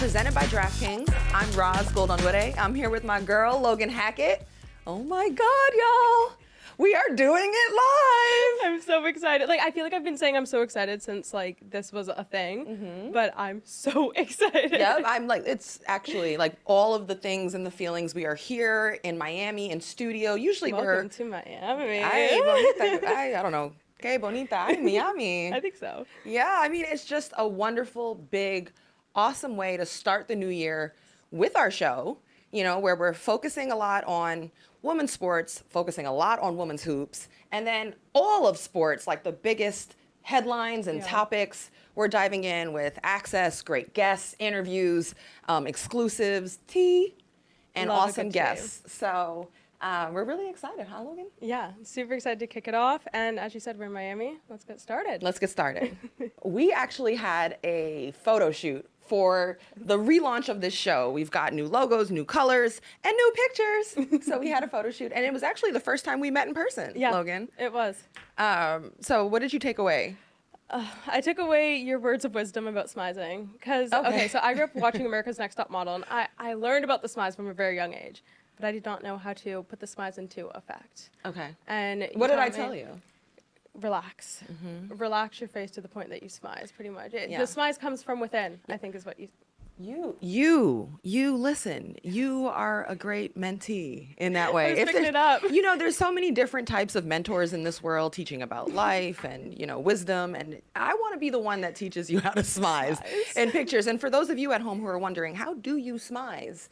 presented by DraftKings. I'm Ros Logan. I'm here with my girl, Logan Hackett. Oh my God, y'all. We are doing it live. I'm so excited. Like, I feel like I've been saying I'm so excited since, like, this was a thing. But I'm so excited. Yep, I'm like, it's actually like all of the things and the feelings. We are here in Miami in studio. Usually Welcome to Miami. I don't know. Que bonita, ay, Miami. I think so. Yeah, I mean, it's just a wonderful, big, awesome way to start the new year with our show, you know, where we're focusing a lot on women's sports, focusing a lot on women's hoops, and then all of sports, like the biggest headlines and topics. We're diving in with access, great guests, interviews, exclusives, tea, and Love a awesome good guests. So we're really excited, huh, Logan? Yeah, super excited to kick it off. And as you said, we're in Miami. Let's get started. Let's get started. We actually had a photo shoot for the relaunch of this show. We've got new logos, new colors, and new pictures. So we had a photo shoot, and it was actually the first time we met in person, Logan. It was. So what did you take away? I took away your words of wisdom about smizing. Because, okay, so I grew up watching America's Next Top Model, and I learned about the smize from a very young age. But I did not know how to put the smize into effect. Okay. And what did I tell you? Relax. Relax your face to the point that you smize, pretty much. The smize comes from within, I think is what You listen, you are a great mentee in that way. I was picking it up. You know, there's so many different types of mentors in this world teaching about life and, you know, wisdom. And I want to be the one that teaches you how to smize in pictures. And for those of you at home who are wondering, how do you smize?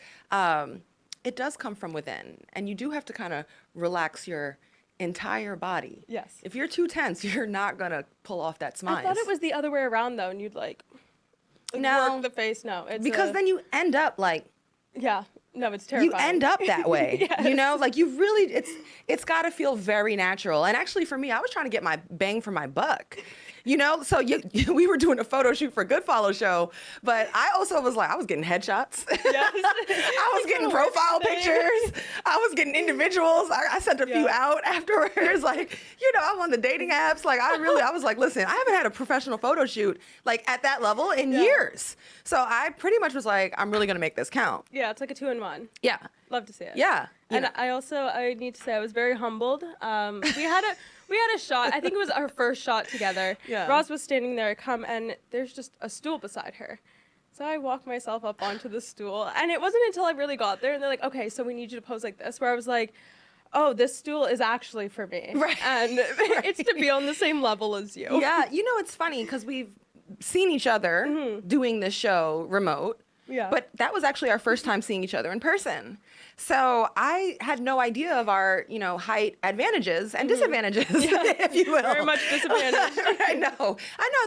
It does come from within. And you do have to kind of relax your entire body. Yes. If you're too tense, you're not going to pull off that smize. I thought it was the other way around, though, and you'd, like no, work the face. No, it's because then you end up like, yeah, no, it's terrifying. you end up that way. Yes. You know, like you really, it's got to feel very natural. And actually for me, I was trying to get my bang for my buck. You know, so we were doing a photo shoot for Good Follow Show, but I also was like, I was getting headshots. Yes. I was getting profile pictures. I was getting individuals. I sent a few out afterwards. Like, you know, I'm on the dating apps. Like, I was like, listen, I haven't had a professional photo shoot like at that level in years. So I pretty much was like, I'm really going to make this count. Yeah, it's like a 2-in-1. Yeah. Love to see it. Yeah. And I need to say, I was very humbled. We had a shot. I think it was our first shot together. Yeah. Ros was standing there, and there's just a stool beside her. So I walked myself up onto the stool, and it wasn't until I really got there, and they're like, okay, so we need you to pose like this, where I was like, oh, this stool is actually for me. Right. And it's to be on the same level as you. Yeah. You know, it's funny because we've seen each other doing this show remote. Yeah. But that was actually our first time seeing each other in person. So I had no idea of our, you know, height advantages and disadvantages, if you will. Very much disadvantaged. I know.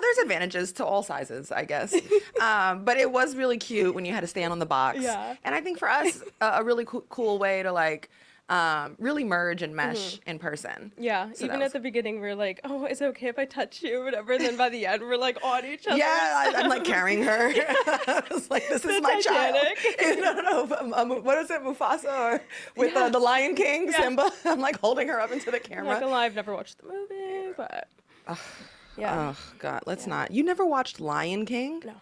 There's advantages to all sizes, I guess. But it was really cute when you had to stand on the box. Yeah. And I think for us, a really cool way to like, really merge and mesh in person. Yeah, So even at the beginning, we're like, oh, is it okay if I touch you or whatever? And then by the end, we're like on each other. Yeah, I'm like carrying her. I was like, this is my Titanic. child. No. What is it, Mufasa? Or with the Lion King, Simba? I'm like holding her up into the I'm camera. not gonna lie, I've never watched the movie, but yeah. Oh, God, let's not. You never watched Lion King? No.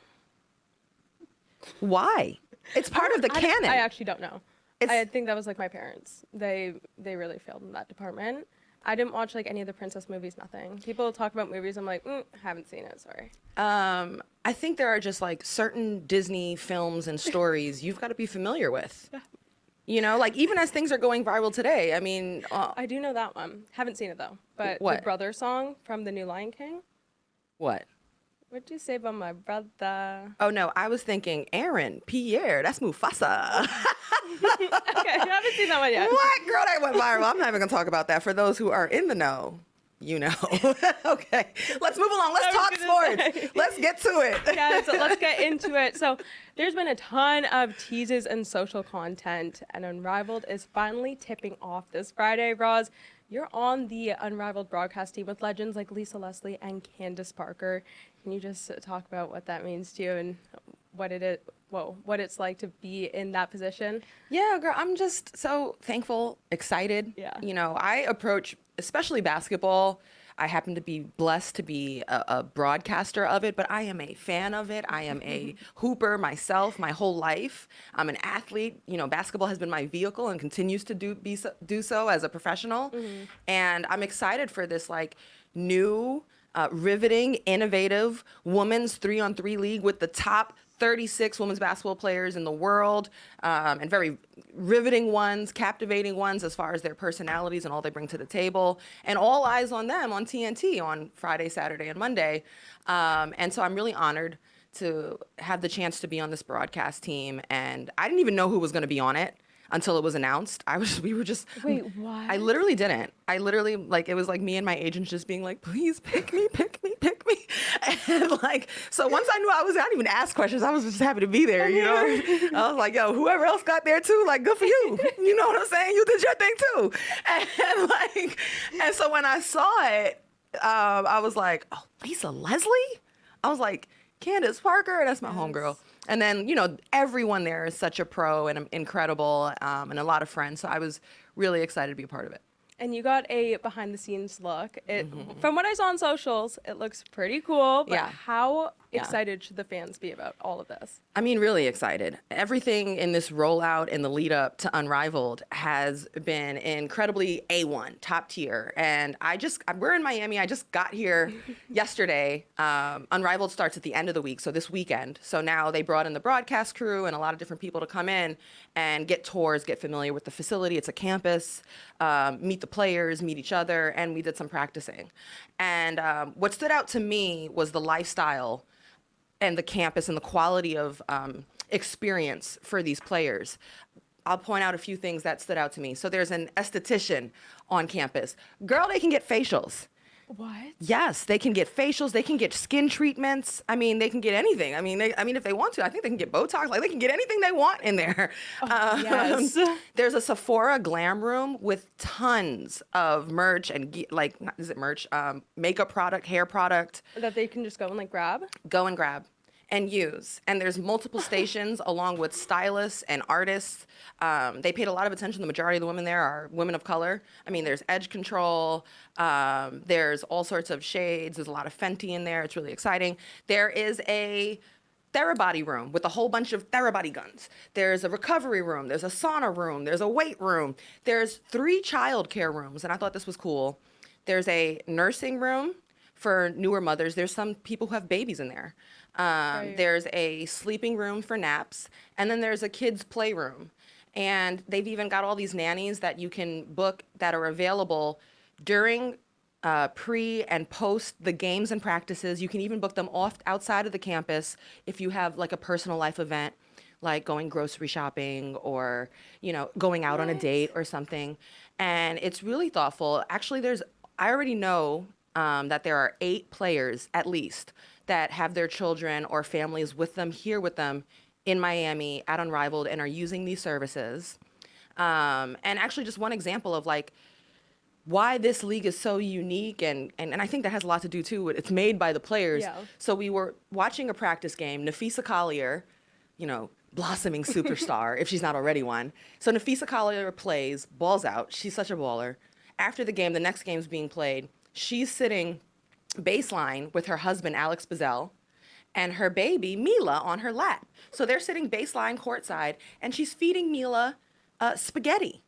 Why? It's part of the canon. I actually don't know. I think that was like my parents. They really failed in that department. I didn't watch like any of the princess movies, nothing. People talk about movies, I'm like, haven't seen it, sorry. I think there are just like certain Disney films and stories you've got to be familiar with. You know, like even as things are going viral today, I mean. I do know that one. Haven't seen it though. But What? the brother song from the new Lion King. What? What'd you say about my brother? Oh, no, I was thinking Aaron, Pierre, that's Mufasa. Okay, I haven't seen that one yet. What? Girl, that went viral. I'm not even going to talk about that. For those who are in the know, you know. Okay, let's move along. Let's talk sports. Let's get to it. Yeah, so let's get into it. So there's been a ton of teases and social content, and Unrivaled is finally tipping off this Friday. Ros, you're on the Unrivaled broadcast team with legends like Lisa Leslie and Candace Parker. Can you just talk about what that means to you and what it's like to be in that position? Yeah, girl, I'm just so thankful, excited. Yeah. You know, I approach, especially basketball, I happen to be blessed to be a broadcaster of it, but I am a fan of it. I am a hooper myself my whole life. I'm an athlete. You know, basketball has been my vehicle and continues to do so as a professional. And I'm excited for this like new, riveting, innovative women's 3-on-3 league with the top 36 women's basketball players in the world, and very riveting ones, captivating ones as far as their personalities and all they bring to the table, and all eyes on them on TNT on Friday, Saturday, and Monday. And so I'm really honored to have the chance to be on this broadcast team. And I didn't even know who was going to be on it until it was announced. We were just. Wait, what? I literally didn't. I literally, like, it was like me and my agents just being like, please pick me, pick me, pick me. And like, so once I knew I didn't even ask questions. I was just happy to be there, you know? I was like, yo, whoever else got there too, like, good for you. You know what I'm saying? You did your thing too. And so when I saw it, I was like, oh, Lisa Leslie? I was like, Candace Parker, that's my homegirl. And then, you know, everyone there is such a pro and incredible, and a lot of friends. So I was really excited to be a part of it. And you got a behind the scenes look. From what I saw on socials, it looks pretty cool. But Yeah. how excited should the fans be about all of this? I mean, really excited. Everything in this rollout and the lead up to Unrivaled has been incredibly A1, top tier. And we're in Miami. I just got here yesterday. Unrivaled starts at the end of the week, so this weekend. So now they brought in the broadcast crew and a lot of different people to come in and get tours, get familiar with the facility. It's a campus, meet the players, meet each other, and we did some practicing. And what stood out to me was the lifestyle and the campus and the quality of experience for these players. I'll point out a few things that stood out to me. So there's an esthetician on campus. Girl, they can get facials. What? Yes, they can get facials. They can get skin treatments. I mean, they can get anything. I mean, if they want to, I think they can get Botox. Like, they can get anything they want in there. Yes. There's a Sephora glam room with tons of merch and is it merch? Makeup product, hair product. That they can just go and like grab? Go and grab and use. And there's multiple stations along with stylists and artists. They paid a lot of attention. The majority of the women there are women of color. I mean, there's edge control. There's all sorts of shades. There's a lot of Fenty in there. It's really exciting. There is a Therabody room with a whole bunch of Therabody guns. There's a recovery room. There's a sauna room. There's a weight room. There's 3 childcare rooms, and I thought this was cool. There's a nursing room for newer mothers. There's some people who have babies in there. Right. There's a sleeping room for naps, and then there's a kids' playroom. And they've even got all these nannies that you can book that are available during pre and post the games and practices. You can even book them off outside of the campus if you have like a personal life event, like going grocery shopping or, you know, going out on a date or something. And it's really thoughtful. Actually, I already know that there are 8 players at least that have their children or families with them in Miami at Unrivaled and are using these services. And actually just one example of like why this league is so unique, and I think that has a lot to do too with it's made by the players. Yeah. So we were watching a practice game. Nafisa Collier, you know, blossoming superstar if she's not already one. So Nafisa Collier plays, balls out. She's such a baller. After the game, the next game's being played. She's sitting baseline with her husband, Alex Bazell, and her baby, Mila, on her lap. So they're sitting baseline courtside, and she's feeding Mila spaghetti.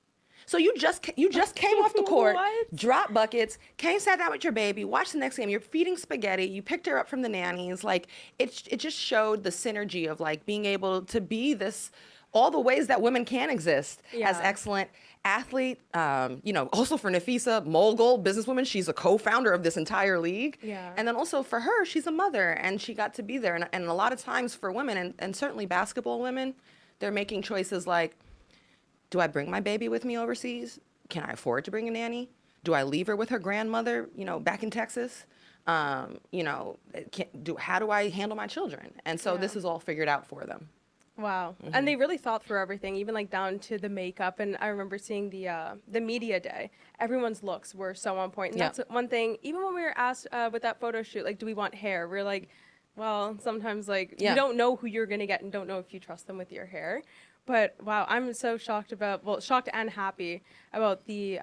So you just came off the court, What? dropped buckets, sat down with your baby, watched the next game. You're feeding spaghetti. You picked her up from the nannies. Like it just showed the synergy of like being able to be this, all the ways that women can exist as excellent athlete. You know, also for Nafisa, mogul, businesswoman. She's a co-founder of this entire league. Yeah. And then also for her, she's a mother and she got to be there. And a lot of times for women, and certainly basketball women, they're making choices like, do I bring my baby with me overseas? Can I afford to bring a nanny? Do I leave her with her grandmother, you know, back in Texas? You know, how do I handle my children? And so this is all figured out for them. Wow. And they really thought through everything, even like down to the makeup. And I remember seeing the media day. Everyone's looks were so on point. And that's one thing, even when we were asked with that photo shoot, like, do we want hair? We're like, well, sometimes like Yeah. you don't know who you're gonna get and don't know if you trust them with your hair. But wow, I'm so shocked shocked and happy about the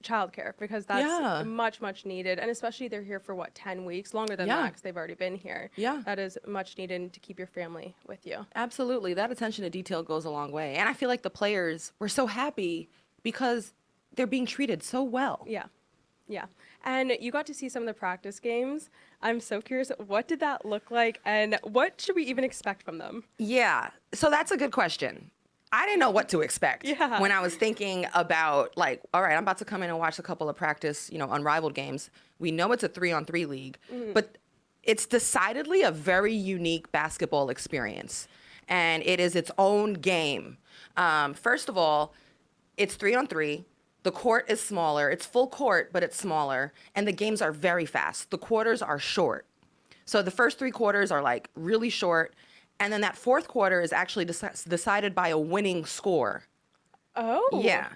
childcare because that's Yeah. much needed, and especially they're here for what 10 weeks, longer than Yeah. that because they've already been here. Yeah. That is much needed to keep your family with you. Absolutely. That attention to detail goes a long way. And I feel like the players were so happy because they're being treated so well. Yeah. Yeah. And you got to see some of the practice games. I'm so curious, what did that look like and what should we even expect from them? Yeah. So that's a good question. I didn't know what to expect Yeah. when I was thinking about like, all right, I'm about to come in and watch a couple of practice, Unrivaled games. We know it's a 3-on-3 league, but it's decidedly a very unique basketball experience. And it is its own game. First of all, it's 3-on-3. The court is smaller. It's full court, but it's smaller. And the games are very fast. The quarters are short. So the first 3 quarters are like really short. And then that fourth quarter is actually decided by a winning score. Oh. Yeah.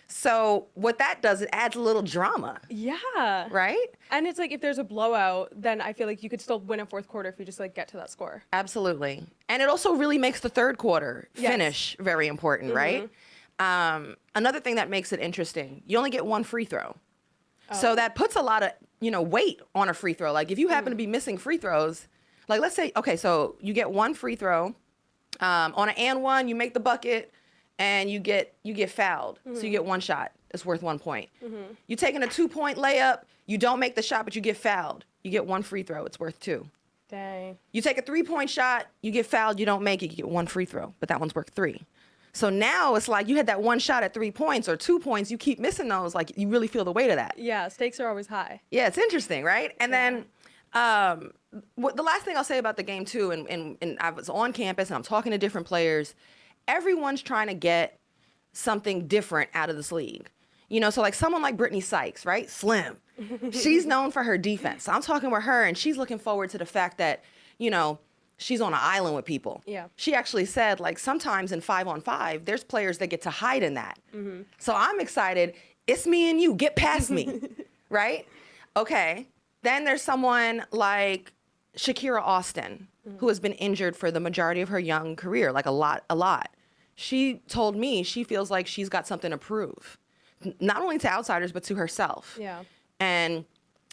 So what that does, it adds a little drama, Yeah. right? And it's like if there's a blowout, then I feel like you could still win a fourth quarter if you just like get to that score. Absolutely. And it also really makes the third quarter Yes. finish very important, right? Another thing that makes it interesting, you only get 1 free throw. So that puts a lot of, weight on a free throw. Like if you happen to be missing free throws, like let's say, okay, so you get 1 free throw, on an and one, you make the bucket and you get fouled. So you get 1 shot. It's worth 1 point. You taking a 2-point layup, you don't make the shot, but you get fouled. You get 1 free throw. It's worth 2. Dang. You take a 3-point shot, you get fouled, you don't make it, you get 1 free throw, but that one's worth 3. So now it's like you had that 1 shot at 3 points or 2 points, you keep missing those, like you really feel the weight of that. Yeah, stakes are always high. Yeah, it's interesting, right? And then the last thing I'll say about the game too, and I was on campus and I'm talking to different players, everyone's trying to get something different out of this league. So like someone like Brittany Sykes, right? Slim. She's known for her defense. So I'm talking with her and she's looking forward to the fact that, she's on an island with people. Yeah. She actually said, like, sometimes in 5-on-5, there's players that get to hide in that. So I'm excited. It's me and you. Get past me. Right? Okay. Then there's someone like Shakira Austin, who has been injured for the majority of her young career, like a lot. She told me she feels like she's got something to prove, not only to outsiders, but to herself. Yeah. And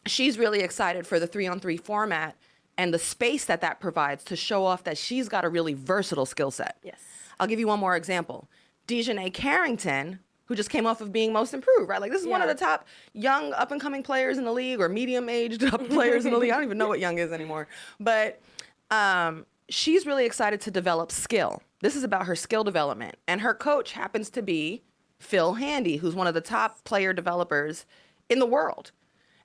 she's really excited for the 3-on-3 format and the space that provides to show off that she's got a really versatile skill set. Yes. I'll give you one more example. Dejanay Carrington, who just came off of being most improved, right? Like this is one of the top young up-and-coming players in the league or medium-aged players in the league. I don't even know what young is anymore. But she's really excited to develop skill. This is about her skill development. And her coach happens to be Phil Handy, who's one of the top player developers in the world.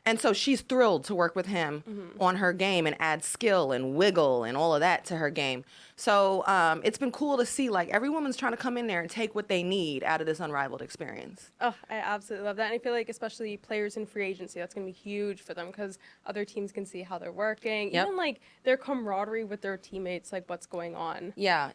And so she's thrilled to work with him on her game and add skill and wiggle and all of that to her game. So it's been cool to see, like, every woman's trying to come in there and take what they need out of this Unrivaled experience. Oh, I absolutely love that. And I feel like especially players in free agency, that's going to be huge for them because other teams can see how they're working. Yep. Even like their camaraderie with their teammates, like what's going on. Yeah.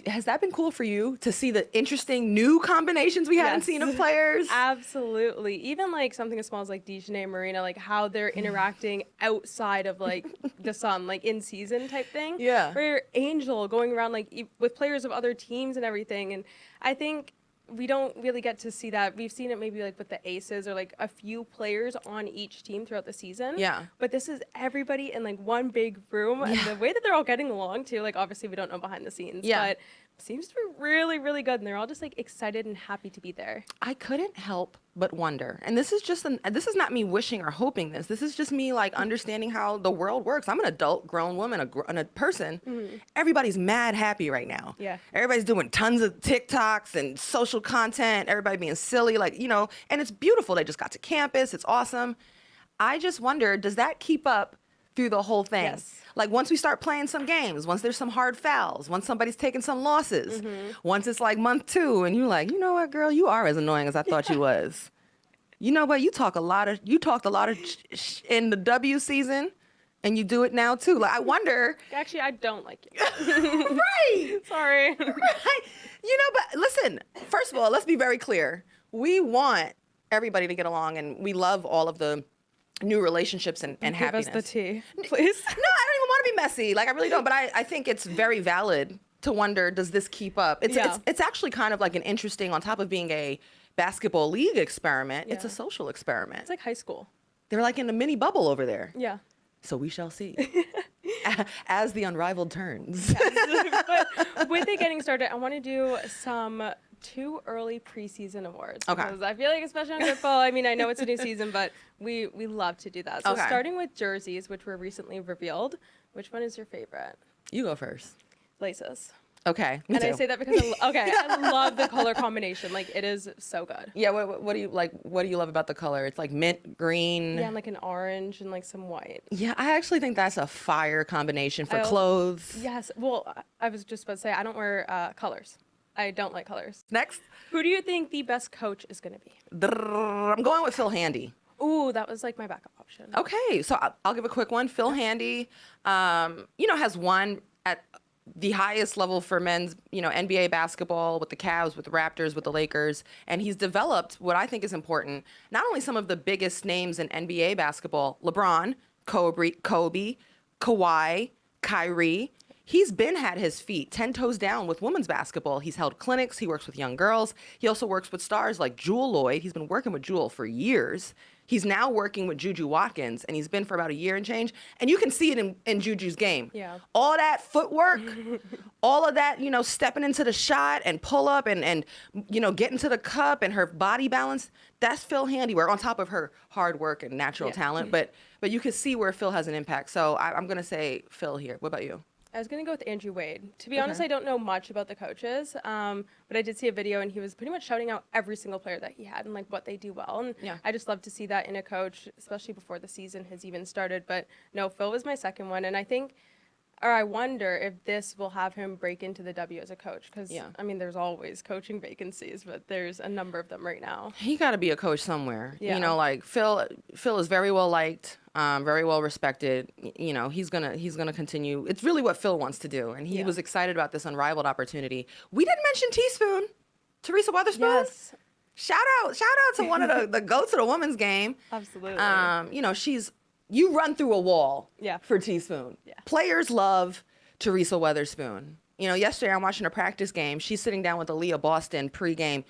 Has that been cool for you to see the interesting new combinations we haven't Yes. seen of players? Absolutely. Even like something as small as like Dejanay and Marina, like how they're interacting outside of like the sun, like in season type thing. Yeah. Where Angel going around like with players of other teams and everything. And I think we don't really get to see that. We've seen it maybe like with the Aces or like a few players on each team throughout the season. Yeah. But this is everybody in like one big room. And the way that they're all getting along too, like obviously we don't know behind the scenes. Yeah. But seems to be really, really good. And they're all just like excited and happy to be there. I couldn't help but wonder. And this is just this is not me wishing or hoping this. This is just me like understanding how the world works. I'm an adult, grown woman, a person. Everybody's mad happy right now. Yeah. Everybody's doing tons of TikToks and social content. Everybody being silly, like, and it's beautiful. They just got to campus. It's awesome. I just wonder, does that keep up through the whole thing? Yes. Like once we start playing some games, once there's some hard fouls, once somebody's taking some losses, once it's like month 2 and you're like, you know what, girl, you are as annoying as I thought you was. You know what, you talked a lot of in the W season and you do it now too. Like I wonder. Actually, I don't like you. Right. Sorry. Right. But listen, first of all, let's be very clear. We want everybody to get along and we love all of the new relationships and Give happiness. us the tea, please. No, I don't even want want to be messy. Like, I really don't. But I think it's very valid to wonder, does this keep up? It's actually kind of like an interesting, on top of being a basketball league experiment, it's a social experiment. It's like high school. They're like in a mini bubble over there. Yeah. So we shall see. As the Unrivaled turns. But with it getting started, I want to do some too early preseason awards. Okay. Because I feel like, especially on football, I mean, I know it's a new season, but we love to do that. So Okay. starting with jerseys, which were recently revealed, which one is your favorite? You go first. Laces. Okay. Me And I too. say that because I love the color combination. Like, it is so good. Yeah, what do you like? What do you love about the color? It's like mint green. Yeah, and like an orange and like some white. Yeah, I actually think that's a fire combination for I also- clothes. Yes. Well, I was just about to say, I don't wear colors. I don't like colors. Next, Who do you think the best coach is going to be? I'm going with Phil Handy. Ooh, that was like my backup option. Okay, so I'll give a quick one. Phil Handy, has won at the highest level for men's, NBA basketball with the Cavs, with the Raptors, with the Lakers, and he's developed what I think is important. Not only some of the biggest names in NBA basketball: LeBron, Kobe, Kawhi, Kyrie. He's had his feet 10 toes down with women's basketball. He's held clinics. He works with young girls. He also works with stars like Jewel Lloyd. He's been working with Jewel for years. He's now working with Juju Watkins, and he's been for about a year and change. And you can see it in Juju's game. Yeah. All that footwork, all of that, stepping into the shot and pull up and getting to the cup and her body balance, that's Phil handiwork on top of her hard work and natural talent. But you can see where Phil has an impact. So I'm going to say Phil here. What about you? I was going to go with Andrew Wade. To be honest, I don't know much about the coaches, but I did see a video, and he was pretty much shouting out every single player that he had and like what they do well. And I just love to see that in a coach, especially before the season has even started. But no, Phil was my second one, and I wonder if this will have him break into the W as a coach, because I mean, there's always coaching vacancies, but there's a number of them right now. He got to be a coach somewhere. Yeah. Like Phil is very well liked, very well respected. He's gonna continue. It's really what Phil wants to do, and he was excited about this Unrivaled opportunity. We didn't mention Teaspoon, Teresa Weatherspoon. Yes, Shout out to one of the goats of the women's game. absolutely. You run through a wall for Teaspoon. Yeah. Players love Teresa Weatherspoon. Yesterday I'm watching a practice game. She's sitting down with Aaliyah Boston pregame.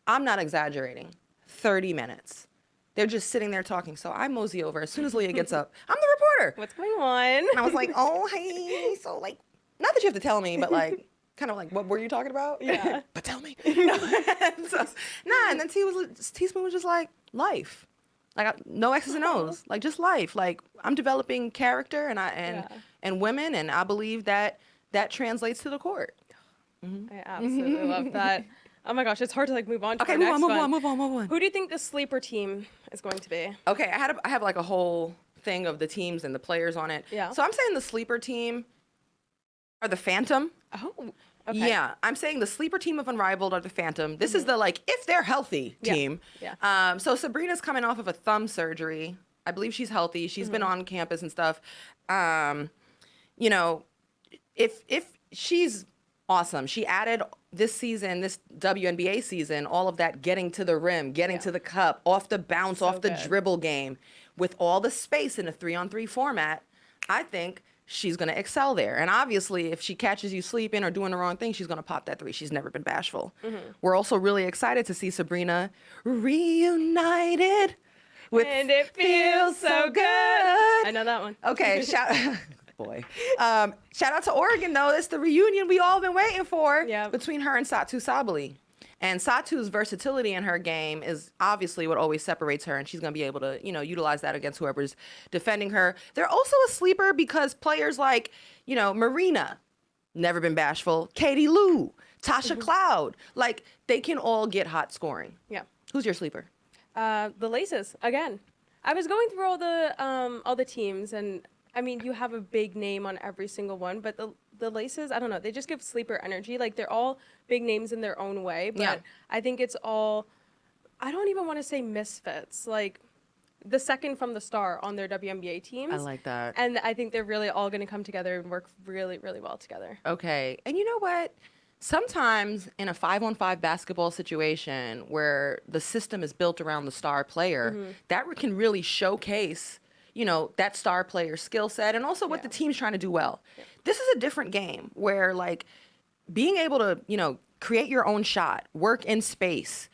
I'm not exaggerating. 30 minutes. They're just sitting there talking. So I mosey over. As soon as Leah gets up, I'm the reporter. What's going on? And I was like, oh, hey. So, like, not that you have to tell me, but, like, kind of like, what were you talking about? Yeah. But tell me. And then Teaspoon was just like, life. Like, no X's and O's. Like, just life. Like, I'm developing character and women, and I believe that translates to the court. I absolutely love that. Oh my gosh, it's hard to like move on to Okay, the move next one. on. Who do you think the sleeper team is going to be? Okay, I have like a whole thing of the teams and the players on it. Yeah. So I'm saying the sleeper team are the Phantom. Oh, okay. Yeah, I'm saying the sleeper team of Unrivaled are the Phantom. This is the, like, if they're healthy team. Yeah. So Sabrina's coming off of a thumb surgery. I believe she's healthy. She's been on campus and stuff. If she's awesome. She added this season, this WNBA season, all of that getting to the rim, getting to the cup, off the bounce, off the dribble game, with all the space in a 3-on-3 format. I think she's going to excel there. And obviously, if she catches you sleeping or doing the wrong thing, she's going to pop that three. She's never been bashful. We're also really excited to see Sabrina reunited with And it feels so good. I know that one. Okay, shout out to Oregon, though. It's the reunion we all been waiting for between her and Satu Sabali. And Satu's versatility in her game is obviously what always separates her, and she's going to be able to, utilize that against whoever's defending her. They're also a sleeper because players like, Marina, never been bashful, Katie Lou, Tasha Cloud, like, they can all get hot scoring. Yeah. Who's your sleeper? The Laces again. I was going through all the teams, and I mean, you have a big name on every single one, but the Laces, I don't know, they just give sleeper energy. Like, they're all big names in their own way, but I think it's all, I don't even want to say misfits, like the second from the star on their WNBA teams. I like that. And I think they're really all going to come together and work really, really well together. Okay. And you know what? Sometimes in a 5-on-5 basketball situation where the system is built around the star player, that can really showcase, that star player skill set and also what the team's trying to do well. This is a different game where like being able to, create your own shot, work in space,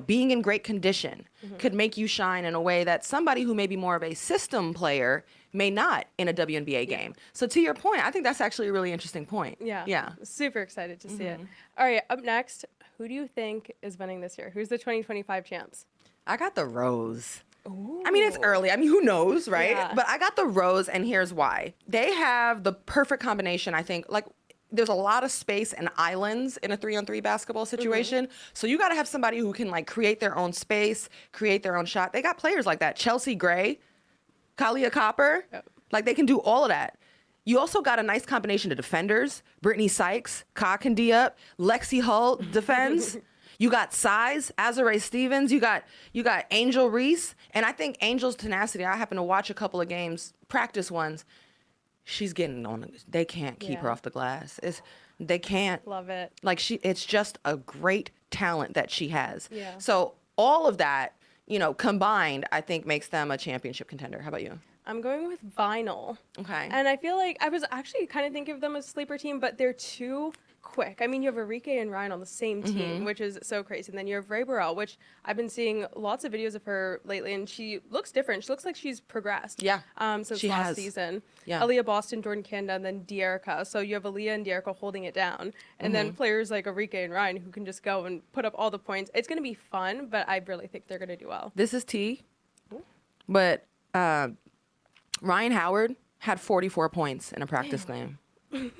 being in great condition could make you shine in a way that somebody who may be more of a system player may not in a WNBA game. So to your point, I think that's actually a really interesting point. Yeah. Super excited to see it. All right, up next, who do you think is winning this year? Who's the 2025 champs? I got the Ros. Ooh. I mean, it's early. I mean, who knows, right? Yeah. But I got the Ros, and here's why. They have the perfect combination, I think. Like, there's a lot of space and islands in a 3-on-3 basketball situation. So you got to have somebody who can, like, create their own space, create their own shot. They got players like that. Chelsea Gray, Kalia Copper. Yep. Like, they can do all of that. You also got a nice combination of defenders. Brittany Sykes, Ka can D up. Lexi Hull defends. You got size, Azare Stevens. You got Angel Reese. And I think Angel's tenacity, I happen to watch a couple of games, practice ones. She's getting on. They can't keep her off the glass. They can't. Love it. Like it's just a great talent that she has. Yeah. So all of that, combined, I think makes them a championship contender. How about you? I'm going with Vinyl. Okay. And I feel like I was actually kind of thinking of them as a sleeper team, but they're too quick. I mean, you have Enrique and Ryan on the same team, which is so crazy. And then you have Ray Burrell, which I've been seeing lots of videos of her lately, and she looks different. She looks like she's progressed. Yeah. Since She last has. season. Yeah. Aaliyah Boston, Jordan Canada, and then Dearica. So you have Aaliyah and Dearica holding it down. And then players like Enrique and Ryan who can just go and put up all the points. It's going to be fun, but I really think they're going to do well. This is T. But Ryan Howard had 44 points in a practice game.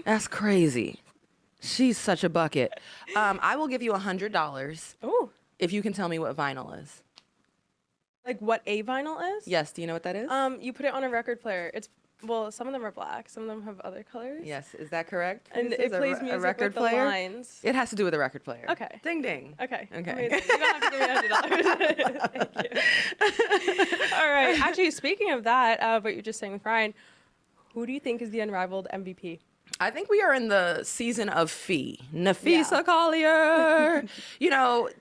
That's crazy. She's such a bucket. I will give you $100 Oh, if you can tell me what vinyl is. like what a vinyl is? Yes. Do you know what that is? You put it on a record player. Some of them are black. Some of them have other colors. Yes. Is that correct? And This it is plays music a record with player. the lines. It has to do with a record player. Okay. Ding ding. Okay. Okay. Amazing. You don't have to give me $100. Thank you. All right. Actually, speaking of that, what you're just saying with Ryan, who do you think is the Unrivaled MVP? I think we are in the season of Nafisa Yeah. Collier.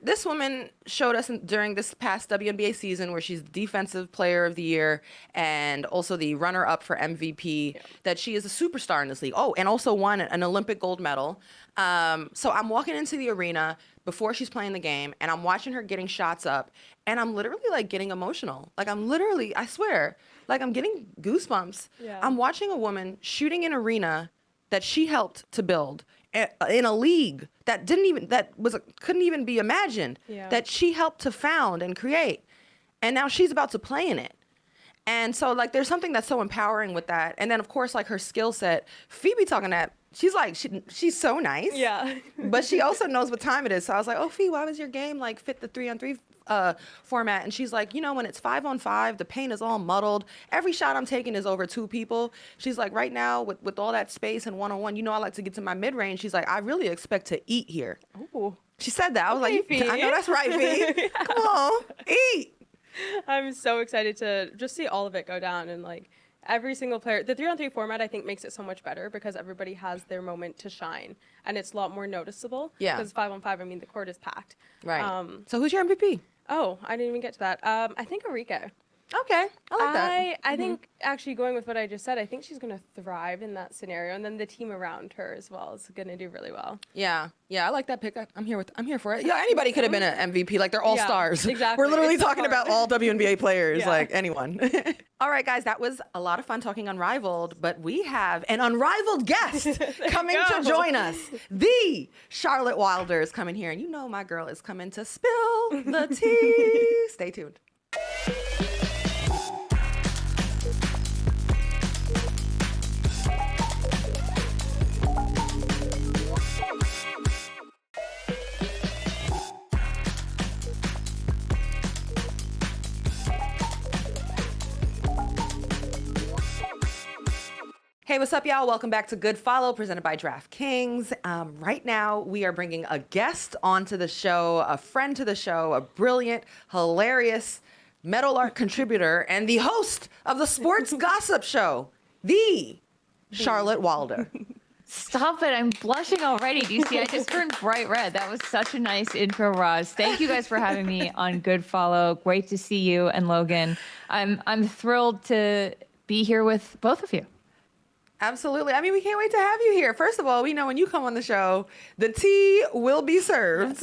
This woman showed us during this past WNBA season where she's Defensive Player of the Year and also the runner-up for MVP, that she is a superstar in this league. Oh, and also won an Olympic gold medal. So I'm walking into the arena before she's playing the game, and I'm watching her getting shots up, and I'm literally, like, getting emotional. Like, I swear, like, I'm getting goosebumps. Yeah. I'm watching a woman shooting an arena that she helped to build in a league that couldn't even be imagined, that she helped to found and create, and now she's about to play in it. And so, like, there's something that's so empowering with that. And then, of course, like, her skill set, Phoebe talking that, she's like, she's so nice. Yeah. But she also knows what time it is. So I was like, oh, Phoebe, why was your game, like, fit the 3-on-3 format? And she's like, when it's 5-on-5, the paint is all muddled. Every shot I'm taking is over 2 people. She's like, right now, with all that space and 1-on-1, I like to get to my mid-range. She's like, I really expect to eat here. Ooh. She said that. I was Okay, like, Phoebe. I know that's right, Phoebe. Come on, eat. I'm so excited to just see all of it go down, and like every single player. The 3-on-3 format, I think, makes it so much better because everybody has their moment to shine, and it's a lot more noticeable. Yeah. Because 5-on-5, I mean, the court is packed. Right. So who's your MVP? Oh, I didn't even get to that. I think Enrique. Okay, I like that. I think actually going with what I just said, I think she's going to thrive in that scenario, and then the team around her as well is going to do really well. Yeah, I like that pick. I'm here for it. Yeah, anybody could have been an MVP. Like, they're all stars. Exactly. We're literally It's so talking hard. about all WNBA players, Yeah. like anyone. All right, guys, that was a lot of fun talking Unrivaled, but we have an unrivaled guest coming to go. join us. The Charlotte Wilder is coming here, and my girl is coming to spill the tea. Stay tuned. Hey, what's up, y'all? Welcome back to Good Follow, presented by DraftKings. Right now, we are bringing a guest onto the show, a friend to the show, a brilliant, hilarious metal art contributor, and the host of the sports gossip show, the Charlotte Wilder. Stop it. I'm blushing already. Do you see? I just turned bright red. That was such a nice intro, Roz. Thank you guys for having me on Good Follow. Great to see you and Logan. I'm thrilled to be here with both of you. Absolutely. I mean, we can't wait to have you here. First of all, we know when you come on the show, the tea will be served.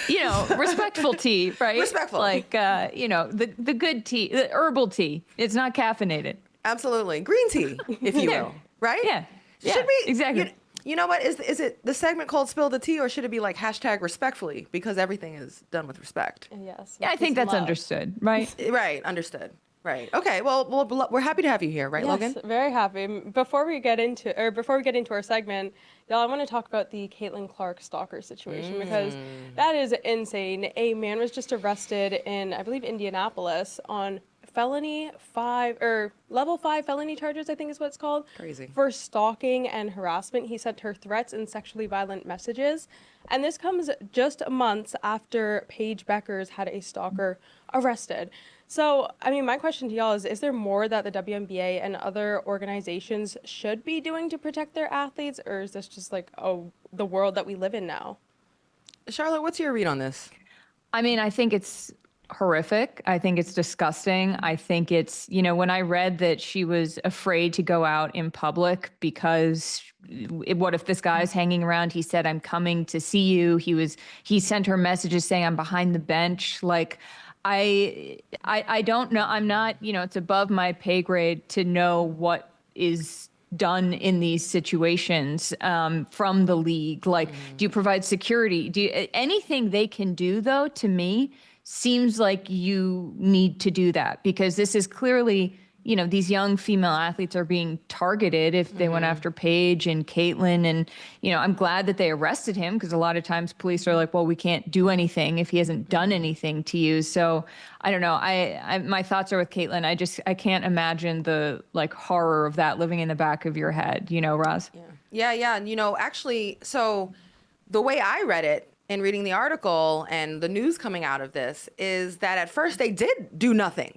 You know, respectful tea, right? Respectful. Like, you know, the good tea, the herbal tea. It's not caffeinated. Absolutely. Green tea, if you Yeah. will. Right? Yeah. Should we? Exactly. You know what? Is it the segment called Spill the Tea, or should it be like #respectfully? Because everything is done with respect. Yes. Yeah, I think that's understood, right? Right. Understood. Right. Okay. Well, we're happy to have you here, right, Yes, Logan? very happy. Before we get into our segment, y'all, I want to talk about the Caitlin Clark stalker situation because that is insane. A man was just arrested in, I believe, Indianapolis on level 5 felony charges, I think is what it's called. Crazy. For stalking and harassment. He sent her threats and sexually violent messages. And this comes just months after Paige Bueckers had a stalker arrested. So, I mean, my question to y'all is there more that the WNBA and other organizations should be doing to protect their athletes, or is this just like, the world that we live in now? Charlotte, what's your read on this? I mean, I think it's horrific. I think it's disgusting. I think it's, you know, when I read that she was afraid to go out in public because what if this guy's hanging around? He said, I'm coming to see you. He sent her messages saying, I'm behind the bench. Like, I don't know. I'm not, you know, it's above my pay grade to know what is done in these situations from the league. Like, do you provide security? Anything they can do, though, to me, seems like you need to do that because this is clearly, you know, these young female athletes are being targeted if they went after Paige and Caitlin. And, you know, I'm glad that they arrested him because a lot of times police are like, well, we can't do anything if he hasn't done anything to you. So I don't know. I my thoughts are with Caitlin. I can't imagine the like horror of that living in the back of your head, you know, Ros? Yeah. And, you know, actually, so the way I read it in reading the article and the news coming out of this is that at first they did do nothing.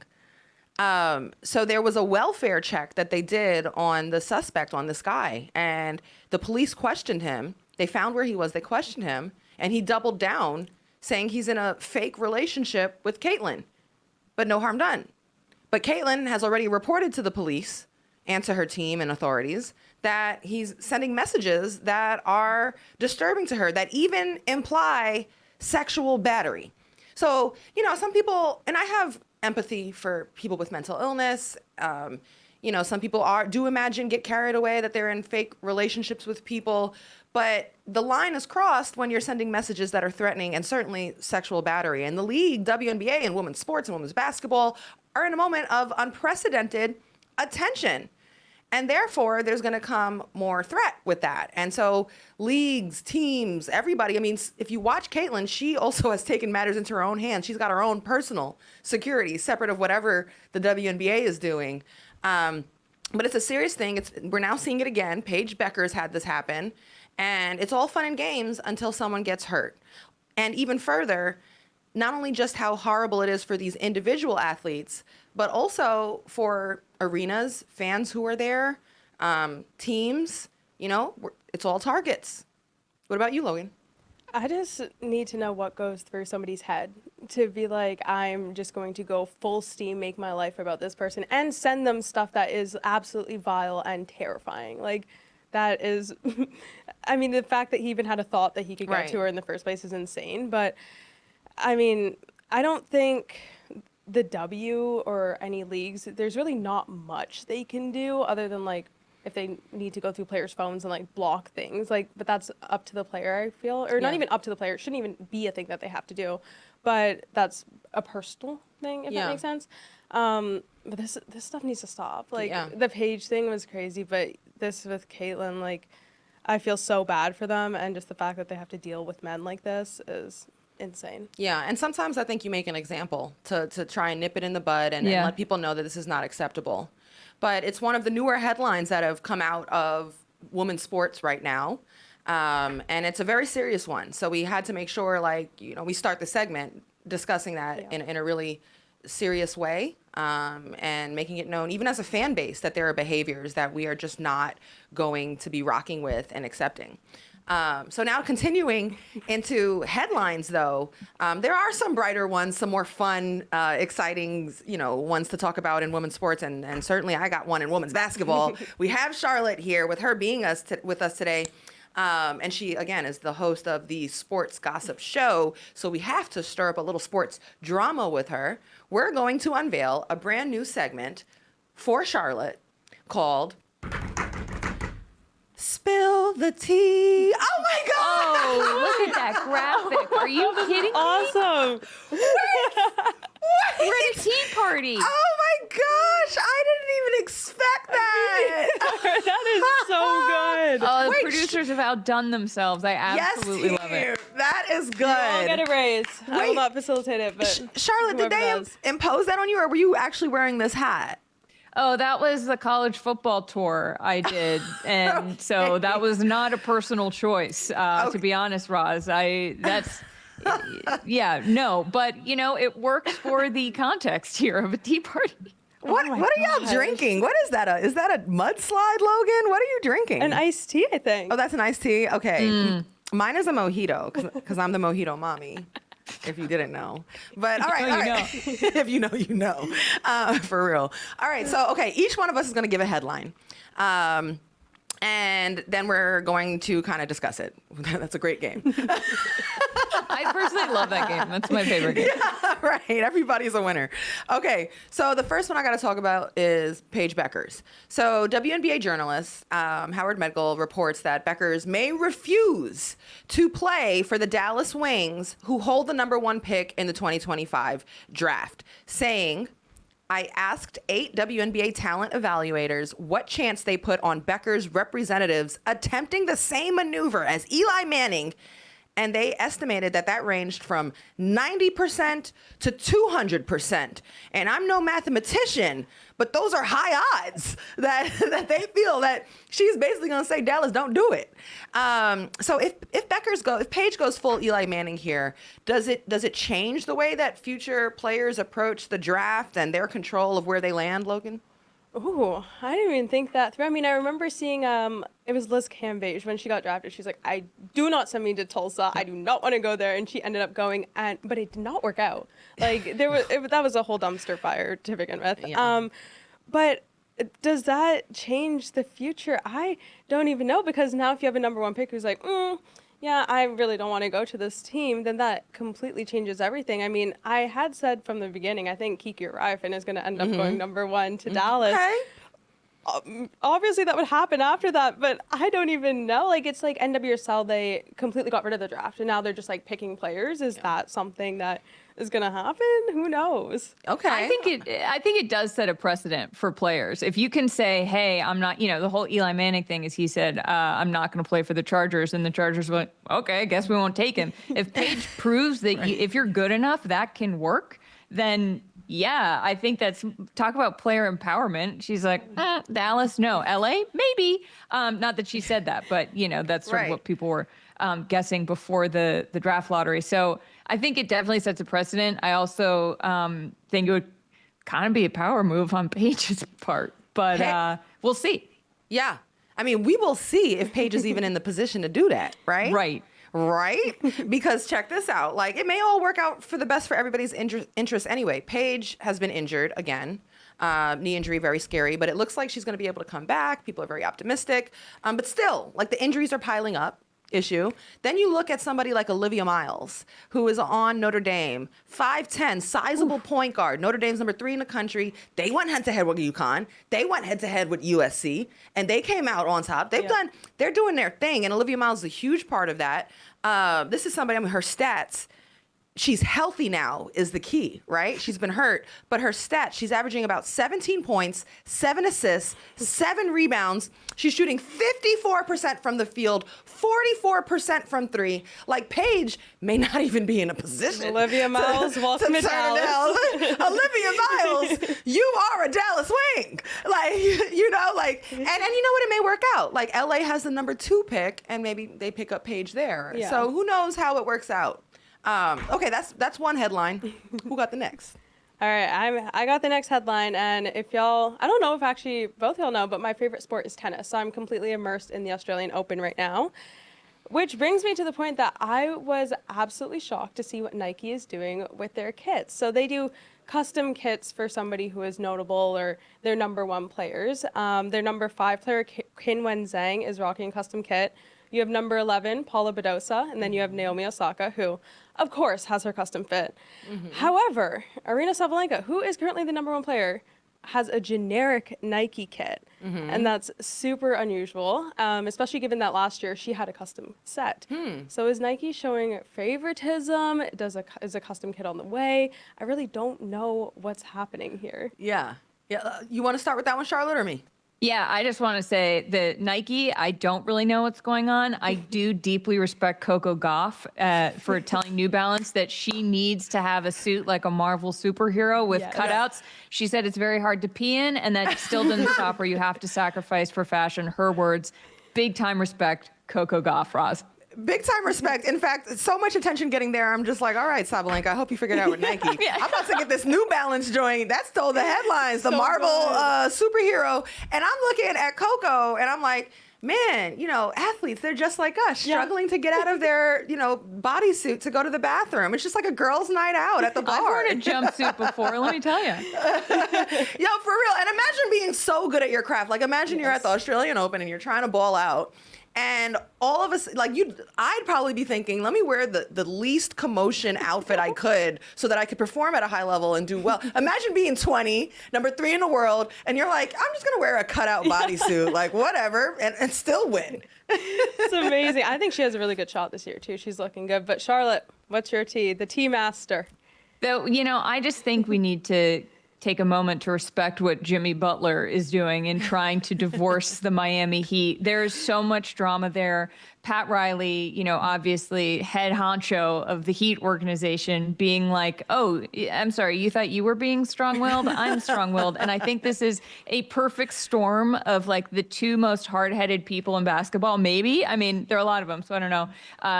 So there was a welfare check that they did on the suspect, on this guy, and the police questioned him. They found where he was. They questioned him, and he doubled down, saying he's in a fake relationship with Caitlin, but no harm done. But Caitlin has already reported to the police and to her team and authorities that he's sending messages that are disturbing to her, that even imply sexual battery. So, you know, some people, and I have empathy for people with mental illness. You know, some people get carried away that they're in fake relationships with people, but the line is crossed when you're sending messages that are threatening and certainly sexual battery. And the league, WNBA, and women's sports and women's basketball are in a moment of unprecedented attention. And therefore, there's going to come more threat with that. And so leagues, teams, everybody, I mean, if you watch Caitlin, she also has taken matters into her own hands. She's got her own personal security, separate of whatever the WNBA is doing. But it's a serious thing. We're now seeing it again. Paige Bueckers had this happen. And it's all fun and games until someone gets hurt. And even further, not only just how horrible it is for these individual athletes, but also for arenas, fans who are there, teams, you know, it's all targets. What about you, Logan? I just need to know what goes through somebody's head to be like, I'm just going to go full steam, make my life about this person, and send them stuff that is absolutely vile and terrifying. Like, that is, I mean, the fact that he even had a thought that he could get to her in the first place is insane. But, I mean, I don't think the W or any leagues, there's really not much they can do other than, like, if they need to go through players' phones and, like, block things. Like, but that's up to the player, I feel. Or not even up to the player. It shouldn't even be a thing that they have to do. But that's a personal thing, if that makes sense. But this stuff needs to stop. Like, the Paige thing was crazy, but this with Caitlin, like, I feel so bad for them. And just the fact that they have to deal with men like this is insane. Yeah, and sometimes I think you make an example to try and nip it in the bud and let people know that this is not acceptable. But it's one of the newer headlines that have come out of women's sports right now. And it's a very serious one. So we had to make sure, like, you know, we start the segment discussing that in a really serious way, and making it known, even as a fan base, that there are behaviors that we are just not going to be rocking with and accepting. So now continuing into headlines, though, there are some brighter ones, some more fun, exciting, ones to talk about in women's sports, and certainly I got one in women's basketball. We have Charlotte here with her being with us today. And she, again, is the host of the Sports Gossip Show. So we have to stir up a little sports drama with her. We're going to unveil a brand new segment for Charlotte called Spill the Tea. Oh my God! Oh, look at that graphic. Are you kidding me? Awesome. We're at a tea party. Oh my gosh! I didn't even expect that. That is so good. Oh, the Wait, producers have outdone themselves. I absolutely love it. That is good. I'll get a raise. I will Wait. not facilitate it, but Charlotte, did whoever they does. impose that on you, or were you actually wearing this hat? Oh, that was the college football tour I did. And so that was not a personal choice, to be honest, Roz. Yeah, no. But, it works for the context here of a tea party. What are y'all drinking? What is that? Is that a mudslide, Logan? What are you drinking? An iced tea, I think. Oh, that's an iced tea? Okay. Mine is a mojito because I'm the mojito mommy, if you didn't know. But all right, all right. If you know, you know. For real. All right, so, okay, each one of us is going to give a headline. And then we're going to kind of discuss it. That's a great game. I personally love that game. That's my favorite game. Yeah, right. Everybody's a winner. Okay, so the first one I got to talk about is Paige Bueckers. So WNBA journalist Howard Medgall reports that Bueckers may refuse to play for the Dallas Wings, who hold the #1 pick in the 2025 draft, saying, I asked 8 WNBA talent evaluators what chance they put on Bueckers' representatives attempting the same maneuver as Eli Manning, and they estimated that ranged from 90% to 200%. And I'm no mathematician, but those are high odds that they feel that she's basically going to say, Dallas, don't do it. So if Paige goes full Eli Manning here, does it change the way that future players approach the draft and their control of where they land, Logan? Ooh, I didn't even think that through. I mean, I remember seeing it was Liz Cambage when she got drafted. She's like, I do not send me to Tulsa. I do not want to go there. And she ended up going, but it did not work out. Like that was a whole dumpster fire to begin with. Yeah. But does that change the future? I don't even know, because now if you have a #1 pick who's like, yeah, I really don't want to go to this team, then that completely changes everything. I mean, I had said from the beginning, I think Kiki Riofin is going to end up going #1 to Dallas. Okay. Obviously, that would happen after that, but I don't even know. Like, it's like NWSL, they completely got rid of the draft, and now they're just, like, picking players. Is that something that is going to happen? Who knows? Okay. I think it does set a precedent for players. If you can say, hey, I'm not, the whole Eli Manning thing is he said, I'm not going to play for the Chargers. And the Chargers were like, okay, I guess we won't take him. If Paige proves that if you're good enough, that can work, then yeah, I think talk about player empowerment. She's like, Dallas, no. LA, maybe. Not that she said that, but that's sort of what people were guessing before the draft lottery. So I think it definitely sets a precedent. I also think it would kind of be a power move on Paige's part, but we'll see. Yeah. I mean, we will see if Paige is even in the position to do that, right? Right. Right? Because check this out. Like, it may all work out for the best for everybody's interest anyway. Paige has been injured again. Knee injury, very scary, but it looks like she's going to be able to come back. People are very optimistic. But still, like, the injuries are piling up. Issue. Then you look at somebody like Olivia Miles, who is on Notre Dame, 5'10", sizable point guard. Notre Dame's #3 in the country. They went head-to-head with UConn. They went head-to-head with USC, and they came out on top. They're doing their thing, and Olivia Miles is a huge part of that. This is somebody, her stats, she's healthy now is the key, right? She's been hurt, but her stats, she's averaging about 17 points, 7 assists, 7 rebounds. She's shooting 54% from the field, 44% from 3. Like, Paige may not even be in a position. Olivia Miles, welcome to Dallas. Olivia Miles, you are a Dallas Wing. Like, and you know what? It may work out. Like, LA has the #2 pick, and maybe they pick up Paige there. Yeah. So who knows how it works out. Okay, that's one headline. Who got the next? All right, I got the next headline, and if y'all, I don't know if actually both y'all know, but my favorite sport is tennis, so I'm completely immersed in the Australian Open right now. Which brings me to the point that I was absolutely shocked to see what Nike is doing with their kits. So they do custom kits for somebody who is notable or their number one players. Their number 5 player, Qinwen Zhang, is rocking a custom kit. You have number 11, Paula Badosa, and then you have Naomi Osaka, who, of course, has her custom fit. However, Aryna Sabalenka, who is currently the number 1 player, has a generic Nike kit, and that's super unusual, especially given that last year she had a custom set. So is Nike showing favoritism? Is a custom kit on the way? I really don't know what's happening here. Yeah. You want to start with that one, Charlotte, or me? Yeah, I just want to say that Nike, I don't really know what's going on. I do deeply respect Coco Gauff for telling New Balance that she needs to have a suit like a Marvel superhero with cutouts. She said it's very hard to pee in, and that still doesn't stop her. You have to sacrifice for fashion. Her words, big time respect, Coco Gauff, Roz. Big time respect. In fact, so much attention getting there. I'm just like, all right, Sabalenka, I hope you figured it out with Nike. I'm about to get this New Balance joint. That stole the headlines, the Marvel superhero. And I'm looking at Coco and I'm like, man, athletes, they're just like us, struggling to get out of their, bodysuit to go to the bathroom. It's just like a girls' night out at the bar. I've worn a jumpsuit before, let me tell you. Yo, for real. And imagine being so good at your craft. Like, imagine you're at the Australian Open and you're trying to ball out. And all of us, I'd probably be thinking, let me wear the least commotion outfit I could so that I could perform at a high level and do well. Imagine being 20, number 3 in the world, and you're like, I'm just going to wear a cutout bodysuit, like whatever, and still win. It's amazing. I think she has a really good shot this year, too. She's looking good. But Charlotte, what's your tea? The tea master. Though, I just think we need to take a moment to respect what Jimmy Butler is doing in trying to divorce the Miami Heat. There's so much drama there. Pat Riley, obviously head honcho of the Heat organization, being like, oh, I'm sorry, you thought you were being strong-willed? I'm strong-willed. And I think this is a perfect storm of the 2 most hard-headed people in basketball, maybe. I mean, there are a lot of them, so I don't know,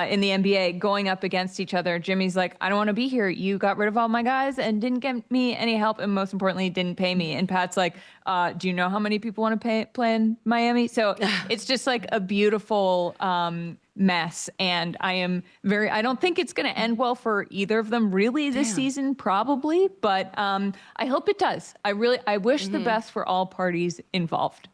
in the NBA going up against each other. Jimmy's like, I don't want to be here. You got rid of all my guys and didn't get me any help, and most importantly, didn't pay me. And Pat's like, do you know how many people want to play in Miami? So it's just like a beautiful mess. And I don't think it's going to end well for either of them really this season, probably. But I hope it does. I wish the best for all parties involved.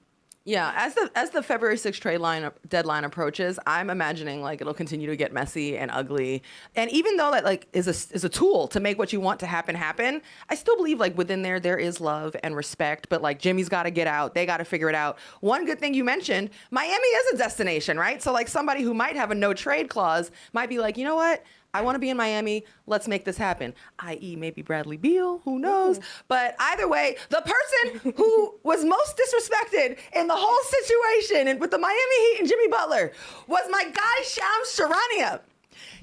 Yeah, as the February 6th deadline approaches, I'm imagining it'll continue to get messy and ugly. And even though that is a tool to make what you want to happen, I still believe within there is love and respect. But Jimmy's got to get out, they got to figure it out. One good thing you mentioned, Miami is a destination, right? So somebody who might have a no trade clause might be like, you know what? I want to be in Miami. Let's make this happen. I.e., maybe Bradley Beal. Who knows? But either way, the person who was most disrespected in the whole situation and with the Miami Heat and Jimmy Butler was my guy, Shams Charania.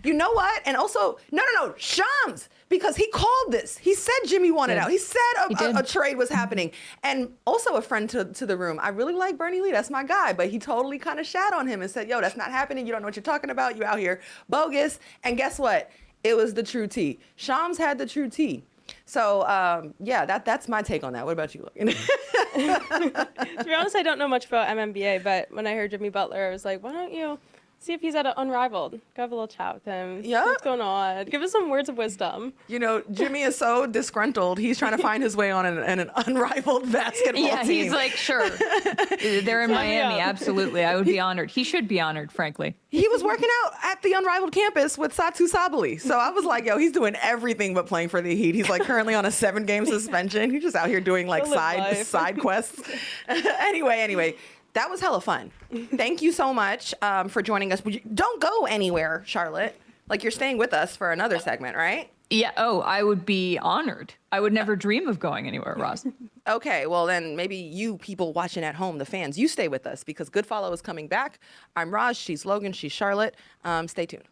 You know what? And also, no, Shams, because he called this. He said Jimmy wanted out. He said a trade was happening. And also a friend to the room. I really like Bernie Lee. That's my guy. But he totally kind of shat on him and said, yo, that's not happening. You don't know what you're talking about. You out here bogus. And guess what? It was the true tea. Shams had the true tea. So, that's my take on that. What about you, Logan? To be honest, I don't know much about MNBA, but when I heard Jimmy Butler, I was like, why don't you see if he's at Unrivaled? Go have a little chat with him. Yeah. What's going on? Give us some words of wisdom. Jimmy is so disgruntled. He's trying to find his way on an Unrivaled basketball team. Yeah, he's like, sure. They're in Miami. Absolutely. I would be honored. He should be honored, frankly. He was working out at the Unrivaled campus with Satu Sabali. So I was like, yo, he's doing everything but playing for the Heat. He's currently on a 7-game suspension. He's just out here doing side quests. Anyway. That was hella fun. Thank you so much for joining us. Don't go anywhere, Charlotte. You're staying with us for another segment, right? Yeah. Oh, I would be honored. I would never dream of going anywhere, Roz. Okay. Well, then maybe you people watching at home, the fans, you stay with us because Good Follow is coming back. I'm Roz. She's Logan. She's Charlotte. Stay tuned.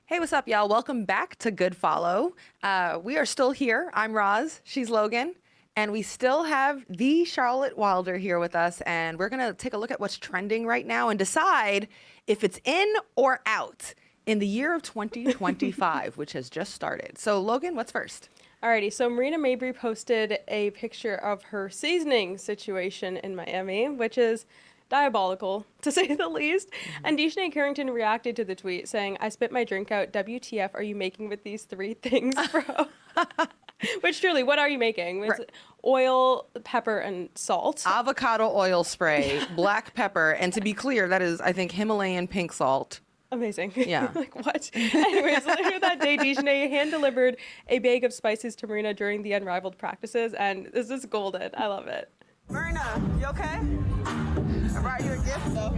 Hey, what's up, y'all? Welcome back to Good Follow. We are still here. I'm Roz. She's Logan. And we still have the Charlotte Wilder here with us, and we're going to take a look at what's trending right now and decide if it's in or out in the year of 2025, which has just started. So, Logan, what's first? Alrighty, so Marina Mabrey posted a picture of her seasoning situation in Miami, which is diabolical, to say the least. And Dejanay Carrington reacted to the tweet saying, "I spit my drink out. WTF are you making with these 3 things, bro?" Which truly, what are you making? It's oil, pepper, and salt. Avocado oil spray, black pepper, and to be clear, that is, I think, Himalayan pink salt. Amazing. Yeah. Like, what? Anyways, later that day, Dejanay hand-delivered a bag of spices to Marina during the Unrivaled practices, and this is golden. I love it. Marina, you okay? I brought you a gift, though.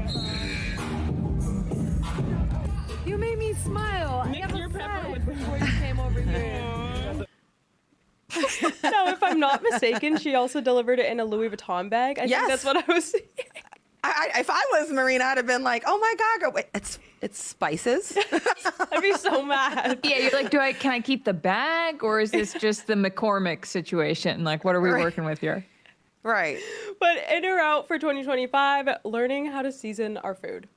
You made me smile. Mix your pepper with before you came over here. Now, if I'm not mistaken, she also delivered it in a Louis Vuitton bag. I Yes. think that's what I was seeing. If I was Marina, I'd have been like, "Oh my God, girl, wait, it's spices." I'd be so mad. Yeah, you're like, can I keep the bag, or is this just the McCormick situation? Like, what are we working with here? Right. But in or out for 2025, learning how to season our food.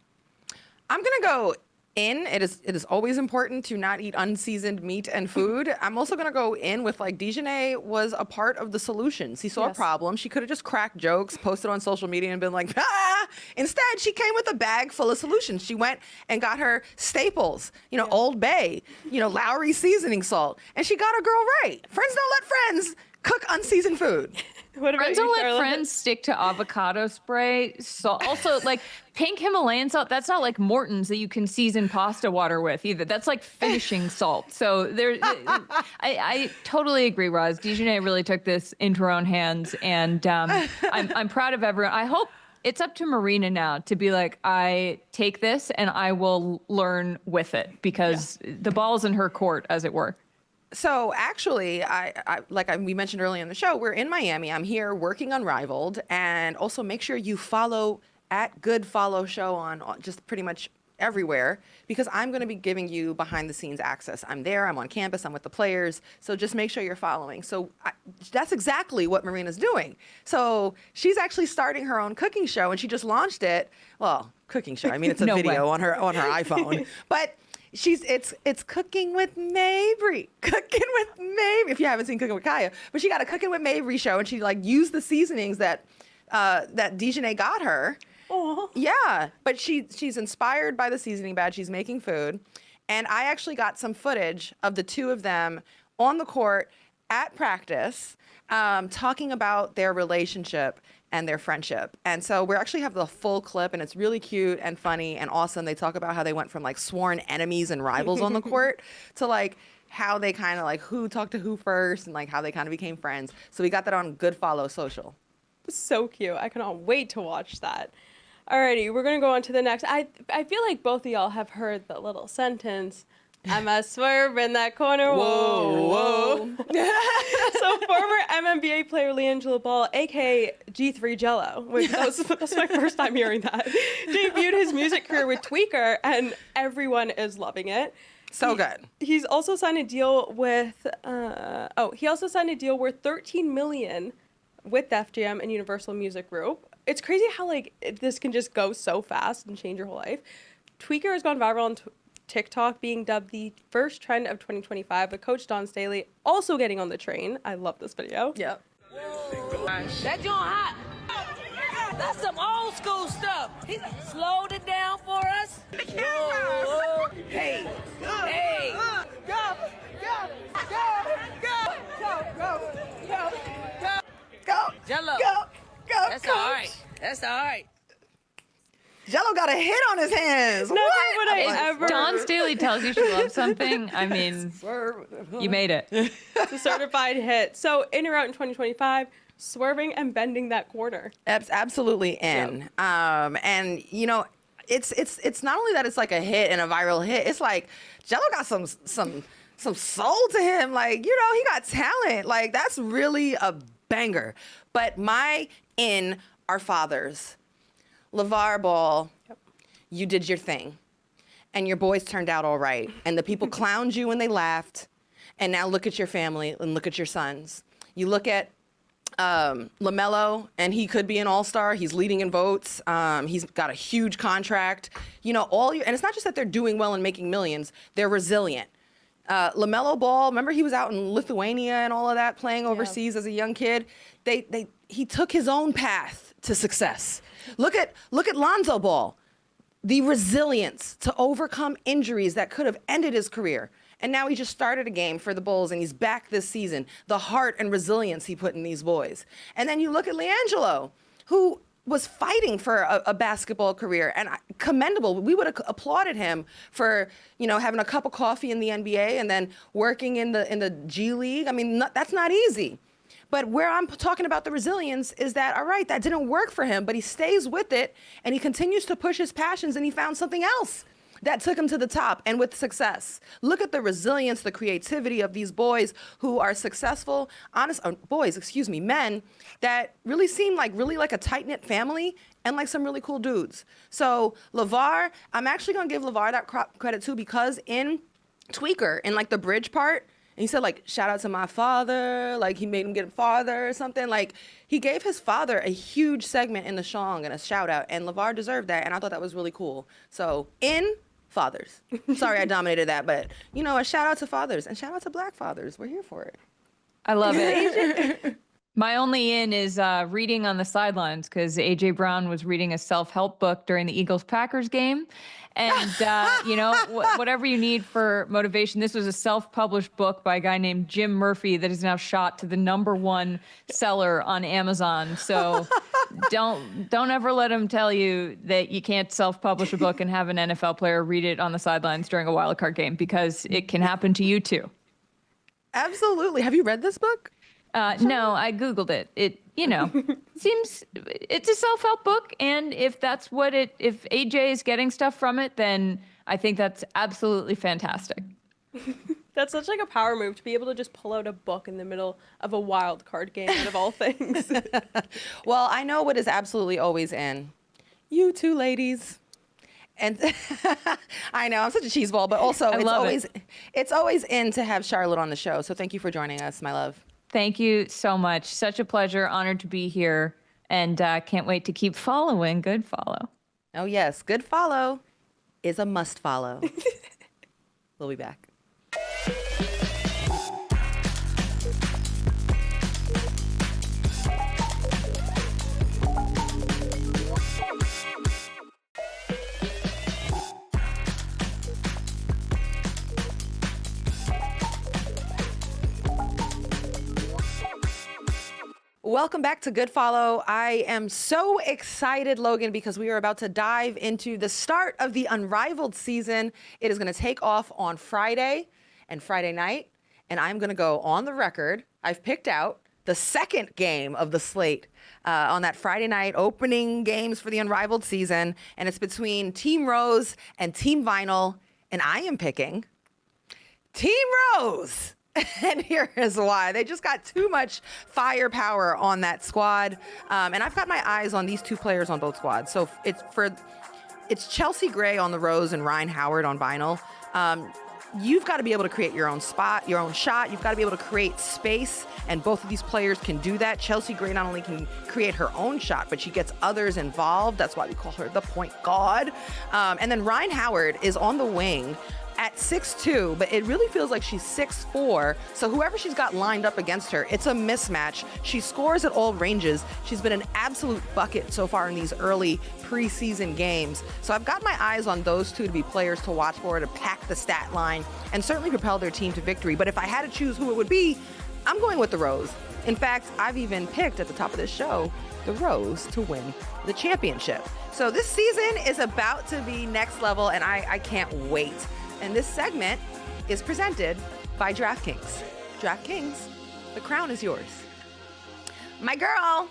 I'm gonna go in. It is always important to not eat unseasoned meat and food. I'm also gonna go in with, like, Dejanay was a part of the solution. She saw a Yes. problem. She could have just cracked jokes, posted on social media, and been like, "Ah!" Instead, she came with a bag full of solutions. She went and got her staples, Old Bay, Lowry seasoning salt, and she got her girl right. Friends don't let friends cook unseasoned food. What about Friends you, don't let Charlotte? friends stick to avocado spray. So also, like, pink Himalayan salt, that's not like Morton's that you can season pasta water with either. That's like finishing salt. So I totally agree, Roz. Dejanay really took this into her own hands, and I'm proud of everyone. I hope it's up to Marina now to be like, I take this and I will learn with it, because the ball's in her court, as it were. So actually, we mentioned earlier in the show, we're in Miami. I'm here working Unrivaled, and also make sure you follow at Good Follow Show on just pretty much everywhere, because I'm going to be giving you behind the scenes access. I'm there, I'm on campus, I'm with the players. So just make sure you're following. So that's exactly what Marina's doing. So she's actually starting her own cooking show, and she just launched it. Well, cooking show. I mean, it's a No video way. on her iPhone, but it's Cooking with Mabrey. Cooking with Mabrey. If you haven't seen Cooking with Kaya, but she got a Cooking with Mabrey show, and she used the seasonings that Dejanay got her. Aw. Yeah, but she's inspired by the seasoning bag. She's making food, and I actually got some footage of the two of them on the court at practice, talking about their relationship and their friendship. And so we actually have the full clip, and it's really cute and funny and awesome. They talk about how they went from sworn enemies and rivals on the court to how they kind of who talked to who first, and how they kind of became friends. So we got that on Good Follow Social. So cute. I cannot wait to watch that. Alrighty, we're gonna go on to the next. I feel like both of y'all have heard the little sentence, "I'm a swerve in that corner." Whoa. So former MNBA player LiAngelo Ball, aka G3 Jello, which that's my first time hearing that, debuted his music career with Tweaker, and everyone is loving it. So good. He's also signed a deal with worth $13 million with Def Jam and Universal Music Group. It's crazy how this can just go so fast and change your whole life. Tweaker has gone viral on TikTok, being dubbed the first trend of 2025, with Coach Don Staley also getting on the train. I love this video. Yep. That joint hot. That's some old school stuff. He slowed it down for us. Whoa. Hey. Hey. Go. Jello. Go. That's Coach. all right. That's all right. Jello got a hit on his hands. Never What? would I I'm like, ever. Don Staley tells you she loves something. I mean, you made it. It's a certified hit. So in or out in 2025, swerving and bending that corner. Absolutely in. And it's not only that it's a hit and a viral hit. It's Jello got some soul to him. He got talent. That's really a banger. But my in our fathers. LeVar Ball, you did your thing, and your boys turned out all right, and the people clowned you and they laughed, and now look at your family and look at your sons. You look at LaMelo, and he could be an all-star. He's leading in votes. He's got a huge contract. You know, and it's not just that they're doing well and making millions. They're resilient. LaMelo Ball, remember he was out in Lithuania and all of that, playing overseas as a young kid. He took his own path to success. Look at Lonzo Ball, the resilience to overcome injuries that could have ended his career. And now he just started a game for the Bulls, and he's back this season. The heart and resilience he put in these boys. And then you look at LiAngelo, who was fighting for a basketball career, and commendable. We would have applauded him for, having a cup of coffee in the NBA and then working in the G League. I mean, that's not easy. But where I'm talking about the resilience is that, all right, that didn't work for him, but he stays with it, and he continues to push his passions, and he found something else that took him to the top, and with success. Look at the resilience, the creativity of these boys who are successful, men that really seem like a tight-knit family and like some really cool dudes. So LeVar, I'm actually gonna give LeVar that credit too, because in Tweaker, in like the bridge part, and he said shout out to my father, he made him get farther or something. He gave his father a huge segment in the song and a shout out, and LeVar deserved that, and I thought that was really cool. So in fathers. Sorry I dominated that, but a shout out to fathers and shout out to Black fathers. We're here for it. I love it. My only in is reading on the sidelines, because A.J. Brown was reading a self-help book during the Eagles-Packers game. And, whatever you need for motivation, this was a self-published book by a guy named Jim Murphy that is now shot to the #1 seller on Amazon. So don't ever let him tell you that you can't self-publish a book and have an NFL player read it on the sidelines during a wild card game, because it can happen to you too. Absolutely. Have you read this book? No, I Googled it. It, seems it's a self-help book. And if if AJ is getting stuff from it, then I think that's absolutely fantastic. That's such a power move to be able to just pull out a book in the middle of a wild card game out of all things. Well, I know what is absolutely always in. You two ladies. And I know I'm such a cheeseball, but also it's always in to have Charlotte on the show. So thank you for joining us, my love. Thank you so much. Such a pleasure. Honored to be here. And can't wait to keep following Good Follow. Oh, yes. Good Follow is a must follow. We'll be back. Welcome back to Good Follow. I am so excited, Logan, because we are about to dive into the start of the Unrivaled season. It is going to take off on Friday and Friday night, and I'm going to go on the record. I've picked out the second game of the slate on that Friday night, opening games for the Unrivaled season, and it's between Team Ros and Team Vinyl, and I am picking Team Ros. And here is why. They just got too much firepower on that squad. And I've got my eyes on these two players on both squads. So it's Chelsea Gray on the Ros and Ryan Howard on Vinyl. You've got to be able to create your own spot, your own shot. You've got to be able to create space. And both of these players can do that. Chelsea Gray not only can create her own shot, but she gets others involved. That's why we call her the point guard. And then Ryan Howard is on the wing at 6'2", but it really feels like she's 6'4". So whoever she's got lined up against her, it's a mismatch. She scores at all ranges. She's been an absolute bucket so far in these early preseason games. So I've got my eyes on those two to be players to watch for, to pack the stat line and certainly propel their team to victory. But if I had to choose who it would be, I'm going with the Ros. In fact, I've even picked at the top of this show the Ros to win the championship. So this season is about to be next level, and I can't wait. And this segment is presented by DraftKings. DraftKings, the crown is yours. My girl,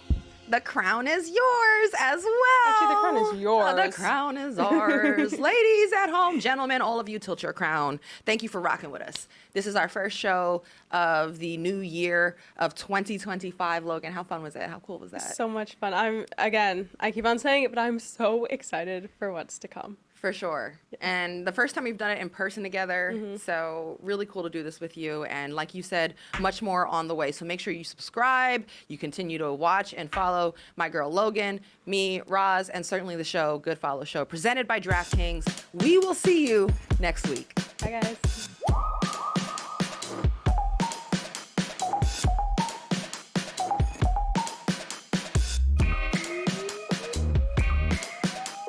the crown is yours as well. Actually, the crown is yours. The crown is ours. Ladies at home, gentlemen, all of you, tilt your crown. Thank you for rocking with us. This is our first show of the new year of 2025. Logan, how fun was it? How cool was that? So much fun. I keep on saying it, but I'm so excited for what's to come. For sure. And the first time we've done it in person together. So really cool to do this with you. And like you said, much more on the way. So make sure you subscribe. You continue to watch and follow my girl Logan, me, Roz, and certainly the show, Good Follow Show, presented by DraftKings. We will see you next week. Bye, guys.